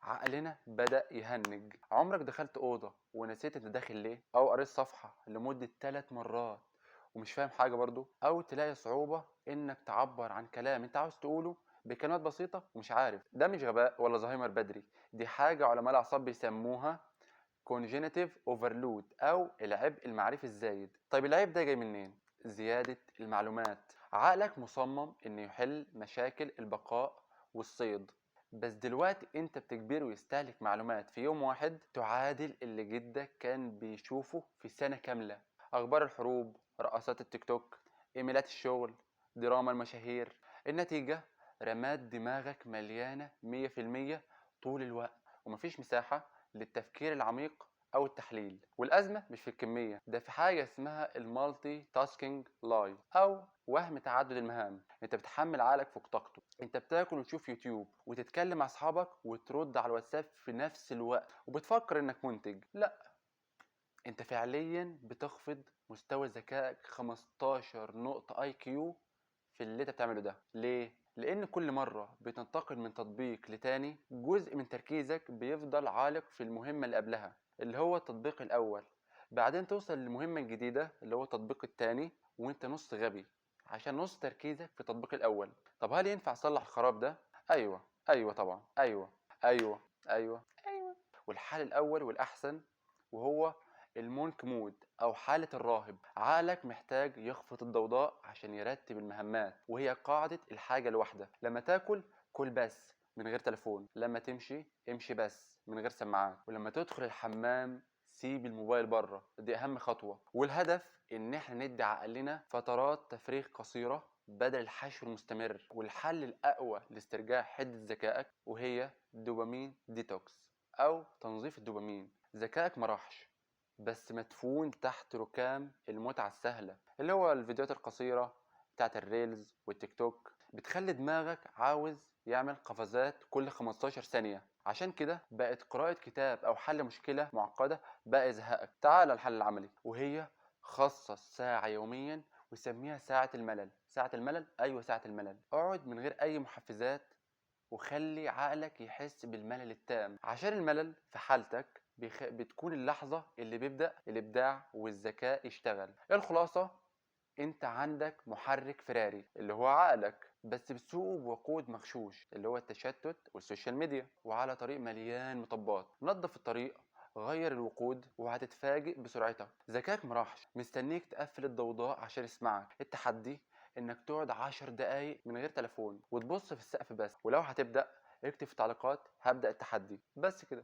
عقلنا بدأ يهنج. عمرك دخلت أوضة ونسيت انت داخل ليه؟ أو قريت صفحة لمدة 3 مرات ومش فاهم حاجة برضو؟ أو تلاقي صعوبة انك تعبر عن كلام انت عاوز تقوله بكلمات بسيطة ومش عارف. ده مش غباء ولا زهايمر بدري، دي حاجة علماء الأعصاب بيسموها cognitive overload أو العبء المعرفي الزايد. طيب العيب ده جاي منين؟ زيادة المعلومات. عقلك مصمم إنه يحل مشاكل البقاء والصيد، بس دلوقتي انت بتجبره يستهلك معلومات في يوم واحد تعادل اللي جدك كان بيشوفه في سنة كاملة. اخبار الحروب، رقصات التيك توك، ايميلات الشغل، دراما المشاهير. النتيجة رمات دماغك مليانة 100% طول الوقت، ومفيش مساحة للتفكير العميق او التحليل. والازمة مش في الكمية، ده في حاجة اسمها المالتي تاسكينج لاي او وهم تعدد المهام. انت بتحمل عقلك فوق طاقته. انت بتاكل وتشوف يوتيوب وتتكلم مع اصحابك وترد على الواتساب في نفس الوقت وبتفكر انك منتج. لا، انت فعليا بتخفض مستوى ذكائك 15 نقطة اي كيو في اللي انت بتعمله ده. ليه؟ لان كل مرة بتنتقل من تطبيق لتاني جزء من تركيزك بيفضل عالق في المهمة اللي قبلها اللي هو التطبيق الاول، بعدين توصل للمهمة الجديدة اللي هو التطبيق التاني وانت نص غبي عشان نص تركيزك في التطبيق الاول. طب هل ينفع اصلح الخراب ده؟ ايوه، ايوه طبعا، ايوه، ايوه، ايوه، ايوه. والحل الاول والاحسن وهو المونك مود او حالة الراهب. عقلك محتاج يخفض الضوضاء عشان يرتب المهمات، وهي قاعدة الحاجة الواحدة. لما تاكل كل بس من غير تليفون، لما تمشي امشي بس من غير سماعات، ولما تدخل الحمام سيب الموبايل بره. دي اهم خطوة. والهدف ان احنا ندي عقلنا فترات تفريغ قصيرة بدل الحشو المستمر. والحل الاقوى لاسترجاع حدة ذكائك وهي دوبامين ديتوكس او تنظيف الدوبامين. ذكائك مراحش بس مدفون تحت ركام المتعة السهلة اللي هو الفيديوهات القصيرة بتاعت الريلز والتيك توك. بتخلي دماغك عاوز يعمل قفزات كل 15 ثانية. عشان كده بقت قراءة كتاب أو حل مشكلة معقدة بقى يزهقك. تعال الحل العملي وهي خصص ساعة يوميا وسميها ساعة الملل. ساعة الملل؟ أيوة ساعة الملل. اقعد من غير أي محفزات وخلي عقلك يحس بالملل التام. عشان الملل في حالتك بتكون اللحظة اللي بيبدأ الإبداع والذكاء يشتغل. الخلاصة، انت عندك محرك فراري اللي هو عقلك، بس بتسوقه بوقود مغشوش اللي هو التشتت والسوشيال ميديا، وعلى طريق مليان مطبات. نظف الطريق، غير الوقود، وهتتفاجئ بسرعتك. ذكائك مراحش مستنيك تقفل الضوضاء عشان يسمعك. التحدي انك تقعد 10 دقايق من غير تليفون وتبص في السقف بس. ولو هتبدأ اكتب في تعليقات هبدأ التحدي. بس كده.